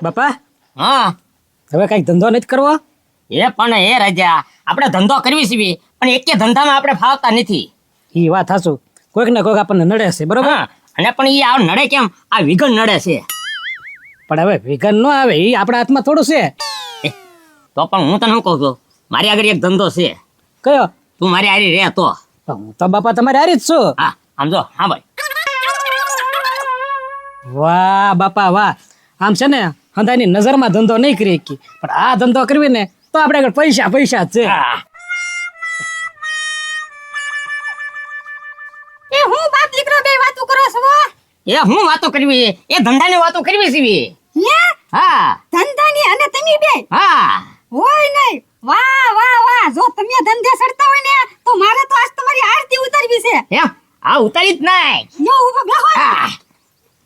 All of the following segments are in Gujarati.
બાપા હા હવે કઈક ધંધો નથી કરવો? એ પણ એ રાજા આપણે ધંધો કરવી છીએ પણ એકે ધંધામાં આપણે ફાવતા નથી. ઈ વાત હાચું, કોઈક ને કોઈક આપણને નડે છે, બરોબર. હા અને પણ ઈ આ નડે કેમ? આ વિઘન નડે છે. પણ હવે વિઘન ન આવે, ઈ આપણા હાથમાં થોડું છે. તો પણ હું તને શું કહું છું, મારી આગળ એક ધંધો છે. કયો? તું મારી હારી રહે તો. હું તો બાપા તમારે હારી જ છું. હા આમ જો, હા ભાઈ. વાહ બાપા વાહ, આમ છે ને હંધાની નજરમાં ધંધો નહીં કરી શકી, પણ આ ધંધો કરવી ને તો આપણે આગળ પૈસા પૈસા જ છે. હા. એ હું બાપ દીકરો બે વાતો કરો છો? એ હું વાતો કરવી, એ ધંધાની વાતો કરવી છે. હે હા ધંધાની અને તમે બે હા હોય નહીં? વાહ વાહ વાહ, જો તમે ધંધે સડતા હોય ને તો મારે તો આજ તમારી આરતી ઉતારવી છે. એમ આ ઉતારી જ નાય. યો ઉભો બેહો. હા.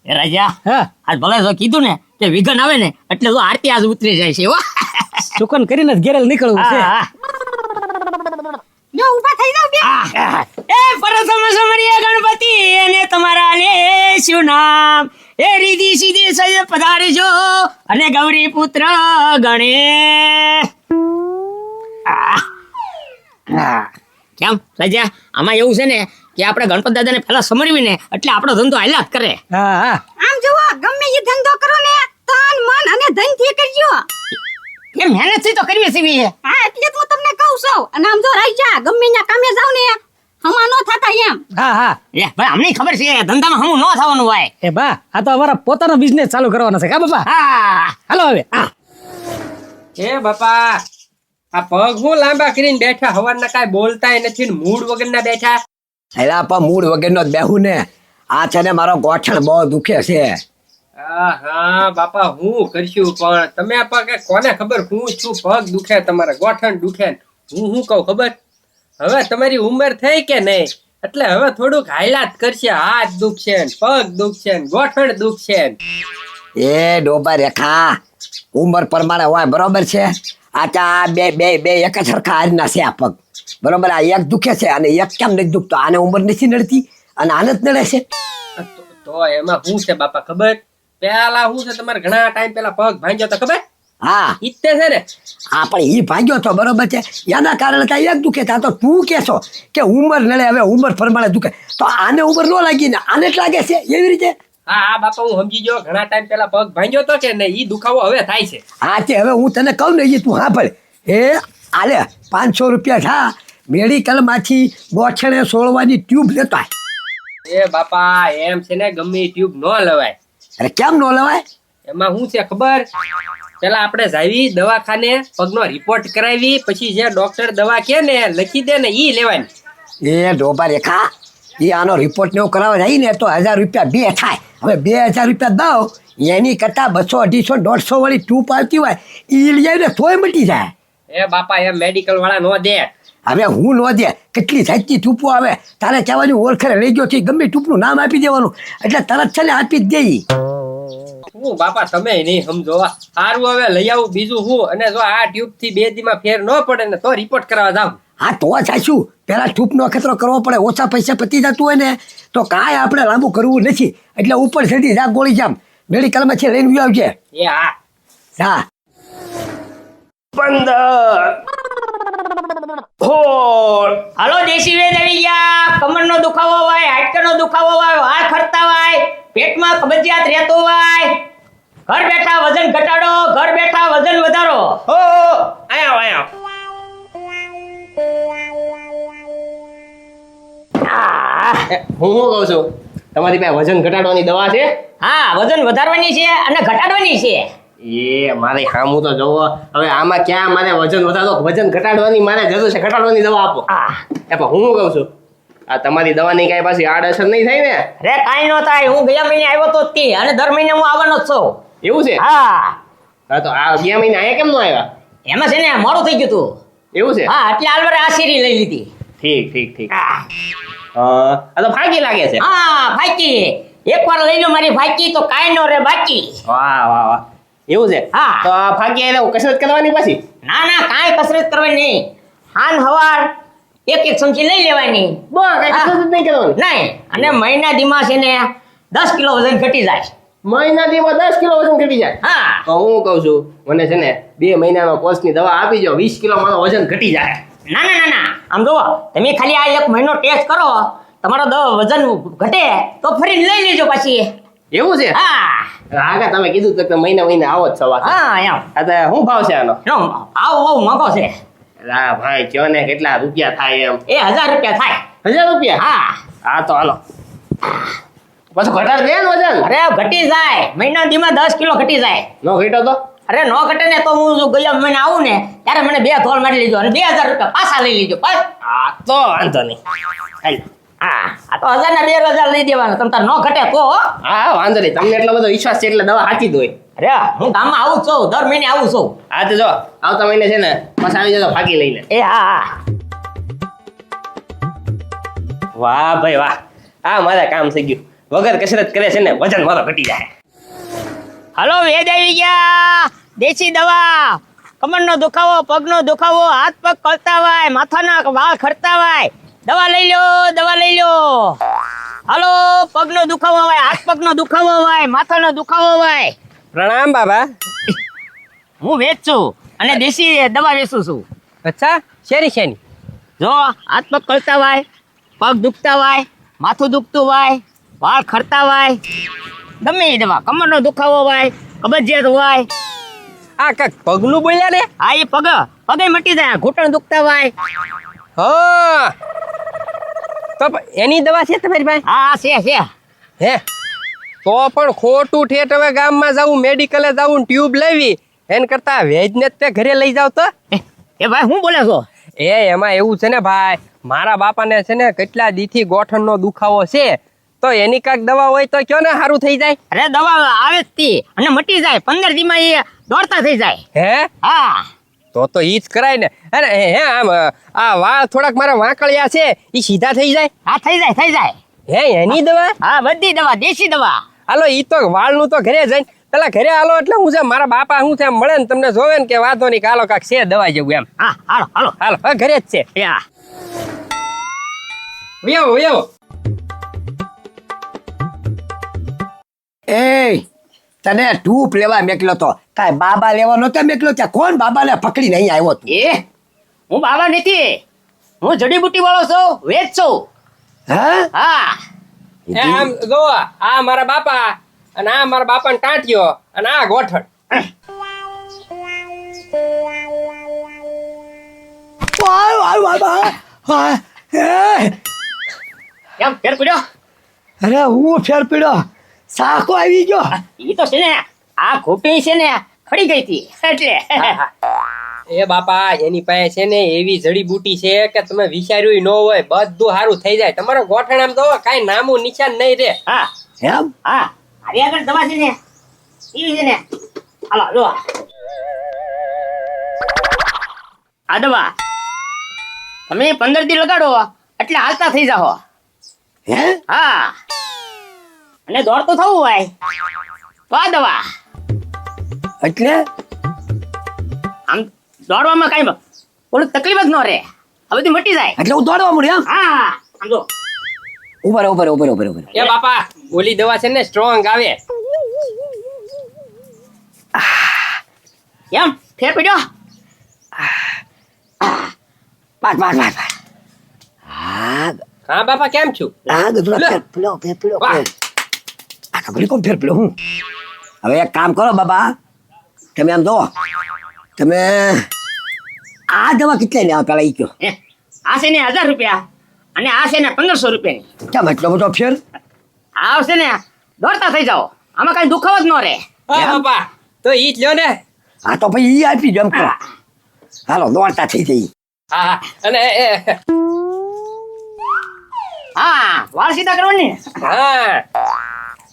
એ રાજા હા, આજ ભલે જો કીધું ને કે વિઘન આવે ને એટલે તો આરતી આજ ઉતરી જાય છે. હો. ચુકન કરીને જ ઘેરે નીકળવું છે. હા, હા. યો ઉભા થઈ જાવ બે. હા. એ પરસમ સમરીય ગણપતિ અને તમારા લે શું નામ? એ રીધી સીધી સય પધારજો અને ગૌરી પુત્ર ગણેશ. કેમ રાજા આમાં એવું છે ને કે આપણે ગણપત દાદાને પહેલા સમરવી ને એટલે આપણો ધંધો હાલ્યા જ કરે. હા હા, આમ જુઓ, ગમે એ ધંધો કરો ને તન મન અને ધન થી કરજો. એ મહેનત થી તો કરવી છે. હા એટલે તો હું તમને કહું છું. અને આમ જો રાજા ગમે ત્યાં કામે જાવ ને હમા નો થતા એમ. હા હા. એ ભાઈ અમને ખબર છે ધંધામાં હમું ન થવાનું હોય. એ બા, આ તો અમારા પોતાનો બિઝનેસ ચાલુ કરવાનો છે કા બાપા? હા હાલો હવે. એ બાપા આ પગ હું લાંબા કરીને બેઠા, હવારના કાંઈ બોલતાય નથી ને મૂડ વગરના બેઠા. એલા પણ મૂળ વગરનો જ બેહું ને. આ છે ને મારો ગોઠણ બહુ દુખે છે. હા બાપા હું કરશું પણ તમે પગ કોને ખબર હું છું પગ દુખે તમારા ગોઠણ દુખે ને હું કહું ખબર, હવે તમારી ઉંમર થઈ કે નહીં એટલે હવે થોડુંક હાયલાત કરશે. હાથ દુખશે ને પગ દુખશે ને ગોઠણ દુખશે ને. એ ડોબા રેખા ઉંમર પ્રમાણે હોય બરોબર છે. આ ચા બે બે બે એક જ સરખા હારીના છે આ પગ, બરોબર. આ એક દુખે છે અને એક કેમ નથી દુખતો? આને ઉંમર નથી નડતી અને આને જ નડે છે. તો એમાં શું છે બાપા ખબર, પેલા શું છે તમારે ઘણા ટાઈમ પેલા પગ ભાંગ્યો તો ખબર હા ઈતે છે ને. આ પણ ઈ ભાગ્યો તો બરોબર છે, એના કારણે ત્યાં એક દુખે. ત્યાં તો તું કહેશો કે ઉંમર નડે, હવે ઉંમર પ્રમાણે દુખે તો આને ઉંમર ન લાગી ને આને જ લાગે છે એવી રીતે. હા બાપા હું સમજી ગયો, ઘણા ટાઈમ પેલા પગ ભાંગ્યો તો કે નહીં, ઈ દુખાવો હવે થાય છે. હા તે હવે હું તને કહું ને એ તું હા ભલે. એ આલે 500 રૂપિયા થા, મેડિકલમાંથી ગોઠણે સોળવાની ટ્યુબ લેતો આય. એ બાપા એમ છે ને ગમે ઈ ટ્યુબ ન લવાય. અરે કેમ ન લેવાય? એમાં શું છે ખબર, પેલા આપણે જાવી દવાખાને પગનો રિપોર્ટ કરાવી પછી જે ડોક્ટર દવા કે ને લખી દે ને ઈ લેવાની. એ ડોબા રેખા એ આનો રિપોર્ટ ને એવું કરાવવા જાય ને તો 1000 રૂપિયા બે થાય. હવે 2000 રૂપિયા દઉં એની કરતાં 200 250 150 વાળી ટ્યુબ આવતી હોય એ લઈ ને તોય મટી જાય. એ બાપા એમ મેડિકલ વાળા નો દે. હવે હું નો દે, કેટલી જાતની ટૂંપો આવે, તારે કહેવાની ઓળખરે લઈ ગયો છે ગમે ટૂંપનું નામ આપી દેવાનું એટલે તરત છે ને આપી જ દઈ. હું બાપા તમે નહીં સમજો, સારું હવે લઈ આવું બીજું હું. અને જો આ ટ્યુબ થી 2 દીમાં ફેર ન પડે ને તો રિપોર્ટ કરાવવા જાવ. હા તો ચાશું, પેલા ટૂંપનો અખતરો કરવો પડે. ઓછા પૈસા પતી જતું હોય ને તો કાંઈ આપણે લાંબુ કરવું નથી. એટલે ઉપર ચડી જા ગોળી જામ મેડિકલમાં છે લઈને આવજે. એ હા હા 15 હાલો દેશી વેદ આવી ગયા. કમરનો દુખાવો હોય, હાડકાનો દુખાવો હોય, વાળ ખરતા હોય, પેટમાં કબજિયાત રહેતો હોય, ઘર બેઠા વજન ઘટાડો, ઘર બેઠા વજન વધારો. હો આયા આયા. હું કહું છું તમારી પાસે વજન ઘટાડવાની દવા છે? હા વજન વધારવાની છે અને ઘટાડવાની છે. એ મારે હામું તો જોવો. હવે આમાં ક્યાં મારે વજન વધારો, વજન ઘટાડવાની મારે જરૂર છે, ઘટાડવાની દવા આપો. એ પણ હું કહું છું આ તમારી દવાની કાંઈ પાછી આડઅસર નહીં થાય ને? અરે કાંઈ ન થાય, હું ગયા મહિને આવ્યો તો જ અને દર મહિને હું આવવાનો જ છું. એવું છે? હા હા તો આ ગયા મહિને અહીંયા કેમ ન આવ્યા? એમાં છે ને મોડું થઈ ગયું તું. એવું છે? હા એટલે આલવરે આ શેરી લઈ લીધી. ઠીક હા આ તો ફાકી લાગે છે. હા ફાકી એકવાર લઈ લો મારી ફાકી તો કાંઈ ન રે બાકી. વાહ વાહ વાહ એવું છે? હા. તો આ ફાકી એટલે કસરત કરવાની પછી? ના ના કાંઈ કસરત કરવાની નહીં. હાન હવાર એક ચમચી લઈ લેવાની. બસ કઈ કસરત જ નહીં કરવાની? નહીં અને મહિના દીમાં છે ને 10 કિલો વજન ઘટી જાય. મહિનાથી 10 કિલો વજન ઘટી જાય. હા તો હું કહું છું મને છે ને 2 મહિનાનો કોર્સની દવા આપી દો, 20 કિલો મારો વજન ઘટી જાય. ના ના ના ના આમ જુઓ તમે ખાલી આ 1 મહિનો ટેસ્ટ કરો તમારો વજન ઘટે તો ફરી લઈ લેજો પછી એવું છે? હા આગળ તમે કીધું તો કે મહિને આવો જ સવાર. હા એમ આ તો શું ભાવ છે આનો? આવો બહુ મોંઘો છે હા ભાઈ કયો ને કેટલા રૂપિયા થાય એમ? એ 1000 રૂપિયા થાય 1000 રૂપિયા? હા હા તો હાલો પાછું ઘટાડ દે ને વજન. અરે ઘટી જાય મહિના દીમાં 10 કિલો ઘટી જાય નો ઘટ્યો તો? અરે નો ઘટે ને તો હું જો ગયા મહિને આવું ને ત્યારે મને 2 ધોલ મારી લેજો અને 2000 રૂપિયા પાછા લઈ લેજો બસ હા તો વાંધો નહીં. હાલ. હા આ તો 1000 ના 2000 લઈ દેવાના તમ તાર નો ઘટે તો હો. હા વાંધો નહીં, તમને એટલો બધો વિશ્વાસ છે એટલે દવા હાચી દોય. અરે હું ગામમાં આવું જ છું દર મહિને આવું છું હા તો જો આવતા મહિને છે ને પાછા આવી જજો ફાકી લઈને. એ હા હા વાહ ભાઈ વાહ, આ મારા કામ થઈ ગયું. વગર કસરત કરે છે ને વજન મારો ઘટી જાય. હલો વેદ આવી ગયા દેશી દવા કમરનો દુખાવો પગનો દુખાવો હાથ પગ કળતા હોય માથાના વાળ ખરતા હોય દવા લઈ લો હલો પગનો દુખાવો હોય હાથ પગનો દુખાવો હોય માથાનો દુખાવો હોય પ્રણામ બાબા. હું વેચ છું અને દેશી દવા વેચું છું અચ્છા, શેની? જો હાથ પગ કળતા હોય પગ દુખતા હોય માથું દુખતું હોય વાળ ખરતા હોય ગમે એ દવા કમરનો દુખાવો હોય કબજિયાત હોય આ કાક પગનું બોલ્યા ને? હા એ પગે મટી જાય ઘૂંટણ દુખતા હોય હા, તો એની દવા છે તમારી પાસે? હા છે હે, તો પણ ખોટું ઠેઠ હવે ગામમાં જાવું, મેડિકલે જાવું, ટ્યુબ લેવી એન કરતા વેજને જ તે ઘરે લઈ જાવ તો. એ ભાઈ હું બોલે છો એ એમાં એવું છે ને ભાઈ, મારા બાપાને છે ને કેટલા દીથી ગોઠણનો દુખાવો છે, તો એની કાંઈક દવા હોય તો કયો ને સારું થઈ જાય. અરે દવા આવે જ તી અને મટી જાય 15 દીમાં એ દોડતા થઈ જાય હે, હા તો ઈ જ કરાય ને. અરે હે, આમ આ વાળ થોડાક મારા વાંકળિયા છે ઈ સીધા થઈ જાય. હા થઈ જાય હે, એની દવા? હા બધી દવા દેશી દવા હાલો, ઈ તો વાળનું તો ઘરે જઈને પેલા ઘરે હાલો એટલે હું છે મારા બાપા હું છે એમ મળે ને તમને જોવે ને કે વાંધો નહીં કે હાલો કાંક છે દવા જેવું એમ. હા હાલો હાલો, હવે ઘરે જ છે. યા વ્યો એ તને ટૂપ લેવા મેકલો તો કાંઈ બાબા લેવા નતો મેકલો, ત્યાં કોણ બાબાને પકડીને અહીં આવ્યો તું? એ હું બાબા નથી હું જડીબુટી વાળો છું વેચ છું હા, હા એ આમ જો, આ મારા બાપા અને આ મારા બાપાને ટાંટિયો અને આ ગોઠણ. કેમ ફેર પડ્યો અરે હું ફેર પીડ્યો, સાકો આવી ગયો. ઈ તો છે ને આ ખોટી છે ને ખડી ગઈ હતી એટલે એ બાપા, એની પાસે છે ને એવી જડીબુટી છે કે તમે વિચાર્યું ન હોય, બધું સારું થઈ જાય. તમારો ગોઠણ આમ જો કાંઈ નામું નિશાન નહીં રે. હા એમ? હા આવી આગળ દવા છે ને ઈ છે ને હાલો જો આ દવા તમે 15 દી લગાડો એટલે હાલતા થઈ જાઓ હે, હા અને દોડતું થવું હોય તો આ દવા એટલે આમ દોડવામાં કઈ ઓલું તકલીફ જ ન રહે આ બધી મટી જાય એટલે હું દોડવા મળ્યો એમ? હા આમ જો ઉભર. એ બાપા, ઓલી દવા છે ને સ્ટ્રોંગ આવે. એમ ફેર પડ્યો પાટ. હા, હા બાપા, કેમ છું? ગધુડા લે. ફેર પીડ્યો. વાહ. આ ખબર કોણ ફેર પીડ્યો હું? હવે એક કામ કરો બાબા, તમે આમ જો, તમે આ દવા કેટલી લેવા પેલા ઈ કયો? હે, આ છે ને 1000 રૂપિયા અને આ છે ને 1500 રૂપિયાની કેમ એટલો બધો ફેર? આ આવશે ને દોડતા થઈ જાઓ આમાં કઈ દુખાવો જ ન રહે હા બાપા, તો ઈ જ લ્યો ને. હા તો પછી ઈ આપી દો એમ કરો. હાલો, દોડતા થઈ જઈ. હા, અને હા વાળ સીધા કરવાની હા,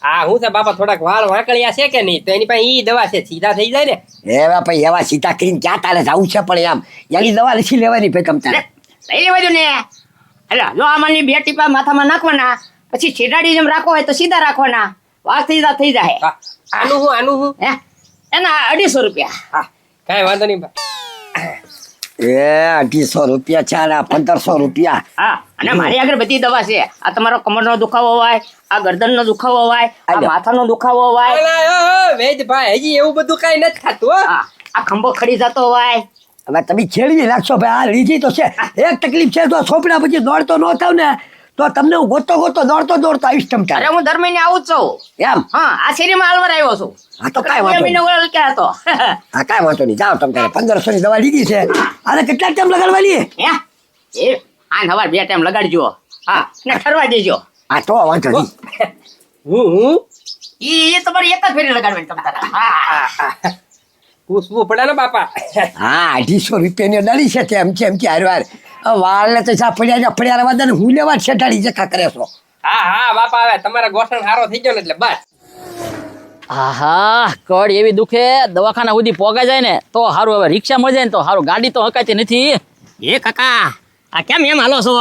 આ હું છે બાપા, થોડાક વાળ વાંકળિયા છે કે નહીં, તો એની પાસે ઈ દવા છે, સીધા થઈ જાય ને. એવા પછી એવા સીધા કરીને ક્યાં તારે જવું છે? પણ એમ એની દવા નથી લેવાની ભાઈ તમ તારે. લઈ લેવા દો ને એટલે જો આમાંની 2 ટીપા માથામાં નાખવાના પછી છેડાડી જેમ રાખો હોય તો સીધા રાખવાના વાળ સીધા થઈ જાય હા, આનું હું હે એના 250 રૂપિયા હા, કાંઈ વાંધો નહીં. એ 250 રૂપિયા છે અને 1500 રૂપિયા. હા અને મારી આગળ બધી દવા છે. આ તમારો કમરનો દુખાવો હોય, આ ગરદનનો દુખાવો હોય, આ આજો. માથાનો દુખાવો હોય, વેદભાઈ હજી એવું બધું કઈ નથી થતું હો. હા, આ ખંભો ખડી જતો હોય. હવે તમે છેડી નાખશો ભાઈ, આ લીધી તો છે. એક તકલીફ છે, તો સોંપડા પછી દોડતો ન થાવ ને તો તમને હું ગોતો દોડતો આવીશ અરે તમતારે. હું દર મહિને આવું જ છું. એમ હા, આ શેરીમાં હાલવાર આવ્યો છું. હા તો કાંઈ બે વાંધો મહિને નહીં. ઓળખ ક્યાં હતો? હા કાંઈ વાંધો નહીં, જાઓ તમતારે. 1500 ની દવા લીધી છે. આને કેટલા ટાઈમ લગાડવાની? હે? એ આ સવાર 2 ટાઈમ લગાડજો. હા, ને ઠરવા દેજો. હા તો વાંધો નહીં. હું એ તમારી એક જ ફેરી લગાડવાની તમ તારે. હા. પૂછવું પડે ને બાપા. હા 250 રૂપિયાની ડાળી છે તે એમ છે હારવાર. વાળને તો સા પડ્યા રહેવા દે ને, હું લેવા જ છેટાડી જખા કરે છો. હા બાપા હવે તમારા ગોઠણ સારો થઈ ગયો ને એટલે બસ. આહા કડ એવી દુખે દવાખાના સુધી પોગાઈ જાય ને તો સારું. હવે રિક્ષા મળી જાય ને તો સારું, ગાડી તો હકાતી નથી. એ કાકા આ કેમ એમ હાલો છો?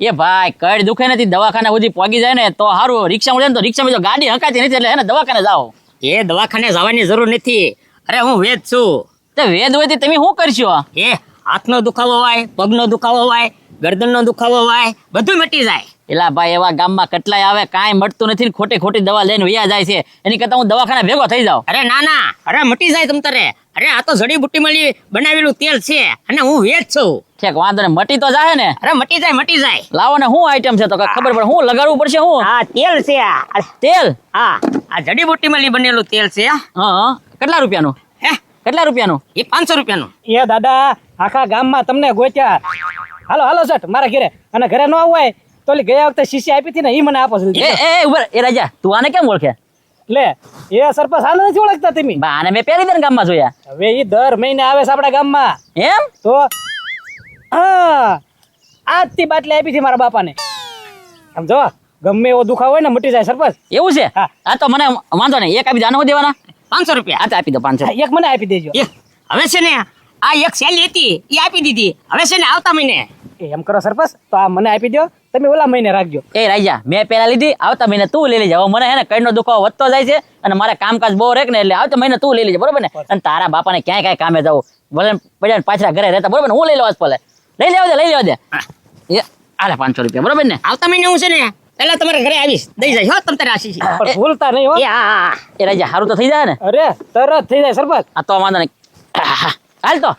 એ ભાઈ કડ દુખે નથી, દવાખાના સુધી પોગી જાય ને તો સારું. રિક્ષા મળી જાય ને તો રિક્ષામાં જો ગાડી હકાતી નથી એટલે એને દવાખાને જાઓ. એ દવાખાને જવાની જરૂર નથી. અરે હું વેદ છું. તે વેદ હોય તે તમે શું કરશો? એ હાથનો દુખાવો હોય, પગનો દુખાવો હોય, ગરદનનો દુખાવો હોય, બધું મટી જાય. એલા ભાઈ એવા ગામમાં કેટલાય આવે, કાંઈ મળતું નથી ને ખોટી દવા લઈને વયા જાય છે. એની કરતા હું દવાખાને ભેગો થઈ જાઉં. અરે ના અરે મટી જાય તમ તારે. અરે આ તો જડીબુટ્ટી બનાવેલું તેલ છે અને હું વેચ છું. ઠેક વાંધો ને, મટી તો જાય ને. અરે મટી જાય. લાવો ને, શું આઈટમ છે તો કાંઈ ખબર પડે. શું લગાડવું પડશે? શું આ તેલ છે આ. તેલ? હા, આ જડીબુટ્ટી બનેલું તેલ છે. હા કેટલા રૂપિયાનું? હે? કેટલા રૂપિયાનું? એ 500 રૂપિયાનું. એ દાદા આખા ગામમાં તમને ગોત્યા. હાલો સટ મારા ઘરે. અને ઘરે ન આવવું હોય તો ઓલી ગયા વખતે શીશી આપી હતી ને એ મને આપો જલ્દી. એ ઉભર એ રાજા, તું આને કેમ ઓળખે? લે એ સરપંચ આને નથી ઓળખતા તમે? બા આને મેં પહેલી દિન ગામમાં જોયા. હવે એ દર મહિને આવે છે આપણા ગામમાં. એમ? તો હા આજથી બાટલી આપી હતી મારા બાપાને. આમ જો ગમે એવો દુખાવો હોય ને મટી જાય સરપંચ. એવું છે? હા. હા તો મને વાંધો નહીં, એક આપી દો. આને હું દેવાના? 500 રૂપિયા. હા તો આપી દો 500. એક મને આપી દેજો. હવે છે ને આ એક સેલી હતી એ આપી દીધી. હવે છે ને આવતા મહિને. એમ કરો સરપંચ, તો આ મને આપી દો, તમે ઓલા મહિને રાખજો. એ રાજા મેં પેલા લીધી, આવતા મહિને તું લઈ લેજે. હવે મને હે ને કઈનો દુખાવો વધતો જાય છે અને મારે કામકાજ બહુ રેક ને એટલે આવતા મહિને તું લઈ લેજે, બરોબર ને? અને તારા બાપાને ક્યાંય કામે જવું ભલે પડ્યા પાછળ ઘરે રહેતા, બરોબર ને? હું લઈ લેવા ભલે. લઈ લેવા દે. એ આલે 500 રૂપિયા, બરોબર ને? આવતા મહિને હું છે ને પેલા તમારા ઘરે આવીશ, દઈ જાય હો તમ તારે આશી. પણ ભૂલતા નહીં હો. હા. એ રાજા સારું તો થઈ જાય ને? અરે તરત થઈ જાય સરપંચ. આ તો વાંધો નહીં. હાલ તો.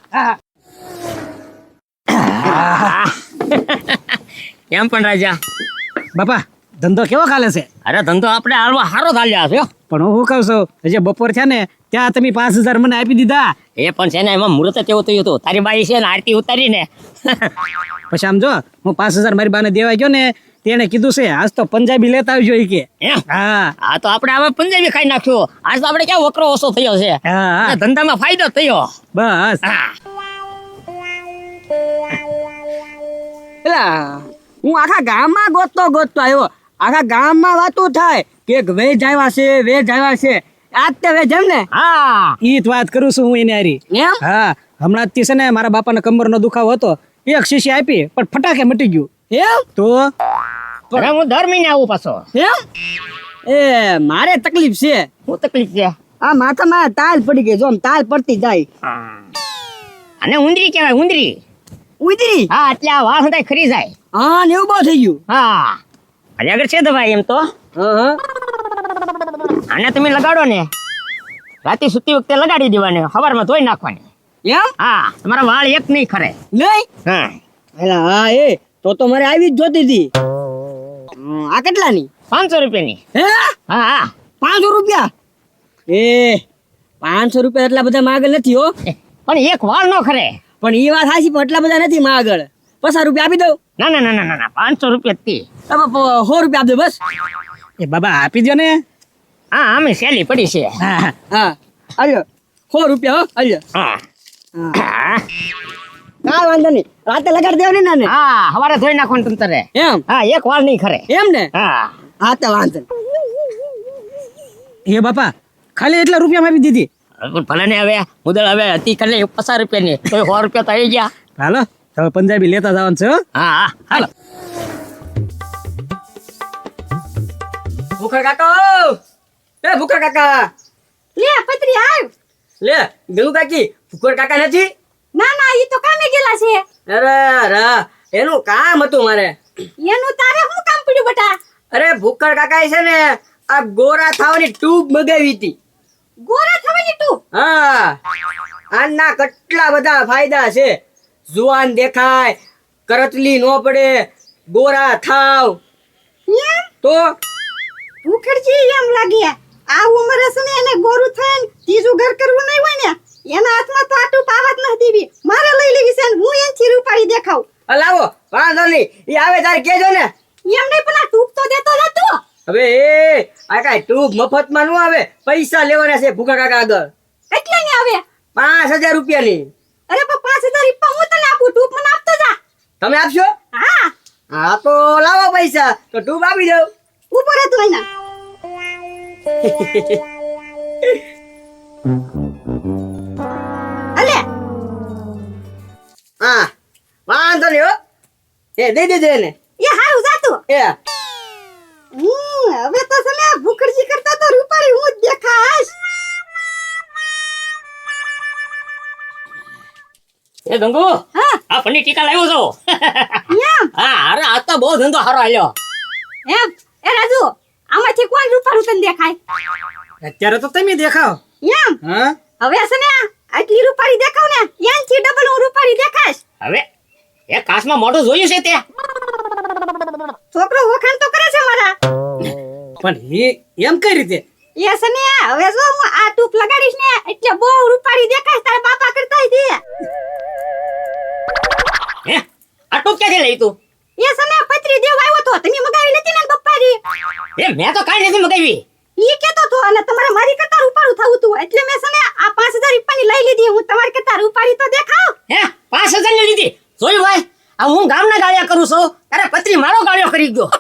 કેમ પણ રાજા? બાપા ધંધો કેવો ચાલે છે? અરે ધંધો આપણે હાલવા સારો ચાલ્યા છે હો. પણ હું કહું છું, હજી બપોર છે ને ત્યાં તમે 5000 મને આપી દીધા. એ પણ છે ને એમાં મુહૂર્ત કેવું થયું હતું. તારી બાઈ છે ને આરતી ઉતારી ને પછી આમ જો હું 5000 મારી બાને દેવા ગયો ને તેને કીધું છે આજ તો પંજાબી લેતા આવજો ઈ કે. એમ? હા હા તો આપણે હવે પંજાબી ખાઈ નાખ્યું. આજ તો આપણે ક્યાં વકરો ઓછો થયો છે. હા આ ધંધામાં ફાયદો થયો. બસ. હા. પેલા હું આખા ગામમાં ગોતતો આવ્યો. આખા ગામમાં વાતો થાય કે વેજ આવ્યા છે. આજ તે વેજ એમ ને? હા. ઈ જ વાત કરું છું હું એને હારી. એમ? હા હમણાં જ છે ને મારા બાપાને કમરનો દુખાવો હતો, એક શીશી આપી પણ ફટાકે મટી ગયું. એમ? તો પણ હું દર મહિને આવું પાછો. એમ? એ મારે તકલીફ છે. શું તકલીફ છે? આ માથામાં તાલ પડી ગઈ, જો આમ તાલ પડતી જાય. અને ઉંદરી કહેવાય, ઉંદરી. ઉતરી. હા એટલે આ વાળ હંધાય ખરી જાય. હા ને એવું બહુ થઈ ગયું. હા અરે આગળ છે દવાઈ એમ તો. હા આને તમે લગાડો ને રાતે સુતી વખતે લગાડી દેવાની, સવારમાં ધોઈ નાખવાની. એમ? હા તમારા વાળ એક નહીં ખરે. નહીં? હા એલા હા એ તો મારે આવી જ જોતી હતી. આ કેટલાની? 500 રૂપિયાની. હે? હા 500 રૂપિયા? એ 500 રૂપિયા એટલા બધા માગલ નથી હો. પણ એક વાળ નો ખરે. પણ એ વાત સાચી, પણ એટલા બધા નથી માગળ. 50 રૂપિયા આપી દઉં. ના 500 રૂપિયા જ તી. 100 રૂપિયા આપી દો બસ. એ બાબા આપી દો ને. હા અમે સેલી પડી છે. હા હા આવ્યો 100 રૂપિયા હો. આવ્યો. હા હા કાંઈ વાંધો નહીં, રાતે લગાડી દેવાની ને. હા સવારે ધોઈ નાખવાનું તમ તારે. એમ? હા એક વાળ નહીં ખરે. એમ ને? હા હા તો વાંધો નહીં. એ બાપા ખાલી એટલા રૂપિયામાં આપી દીધી. પણ ભલે ને હવે મુદલ હવે હતી કાલે 50 રૂપિયાની તો 100 રૂપિયા તો આવી ગયા. હાલો હવે પંજાબી લેતા જવાનું છે હો. હા હાલો. ભૂખર કાકા, એ ભૂખર કાકા, લે પતરી આવ. લે ગયું કાકી. ભૂખર કાકા નથી? ના ના ઈ તો કામે ગયેલા છે. અરે રા એનું કામ હતું મારે. એનું તારે શું કામ પડ્યું બટા? અરે ભૂક્કડ કાકાએ છે ને આ ગોરા થાવની ટ્યુબ મગાવી હતી. ગોરા થવાની તું? હા આના કેટલા બધા ફાયદા છે. જુવાન દેખાય, કરતલી નો પડે, ગોરા થાવ. એમ તો ભૂખડજી એમ લાગે આ ઉંમરે છે ને એને ગોરું થઈને ત્રીજું ઘર કરવું નહીં હોય ને એના હાથમાં તો આટું પાવત ન દેવી. મારે લઈ લેવી છે ને હું એનથી રૂપાળી દેખાવ. લાવો વાંધો નહીં, ઈ આવે તારે કેજો ને. એમ નહીં પણ આ ટૂપ તો દેતો જતો. હવે એ આ કાંઈ ટ્યુબ મફતમાં નો આવે, પૈસા લેવાના છે ભૂકા કાકા આગળ. કેટલાની આવે? 5000 રૂપિયાની. અરે પણ 5000 રૂપિયા હું તને આપું, ટૂપ મને આપતો જા. તમે આપશો? હા હા તો લાવો પૈસા, તો ટ્યુબ આપી દઉં. ઉપર હતું એના. અલે હા વાંધો નહીં હો, એ દઈ દેજો એને. એ હારું જાતું. એ હવે તો છે ને ભૂખડજી કરતા તો રૂપાળી હું જ દેખાશ. એ ગંગુ હા આ પનીર ટીકા લાવ્યો છો. એમ હા અરે આ તો બહુ ધંધો સારો હાલ્યો. એમ એ રાજુ આમાંથી કોણ રૂપાળું તને દેખાય? અત્યારે તો તમે દેખાવ. એમ હા હવે છે ને આટલી રૂપાળી દેખાવ ને એનથી ડબલ હું રૂપાળી દેખાશ. હવે એ કાચમાં મોઢું જોયું છે તે. છોકરો વખાણ તો કરે છે મારા. પણ એમ કઈ રીતે? એ છે ને હવે જો હું આ ટૂપ લગાડીશ ને એટલે બહુ રૂપાળી દેખાશ તારા બાપા કરતાય દે. હે આ ટૂપ ક્યાંથી લઈ તું? એ છે ને પત્રી દેવ આવ્યો તો તમે મગાવી લેતી ને બપ્પાજી. એ મેં તો કાંઈ નથી મગાવી. ઈ કેતો તો અને તમારે મારી કરતા રૂપાળું થવું તું એટલે મેં છે ને આ 5000 રૂપિયાની લઈ લીધી. હું તમારી કરતા રૂપાળી તો દેખાવ. હે 5000 ની લીધી? જોયું ભાઈ, આ હું ગામના ગાળિયા કરું છું તારે પત્રી મારો ગાળિયો કરી ગયો.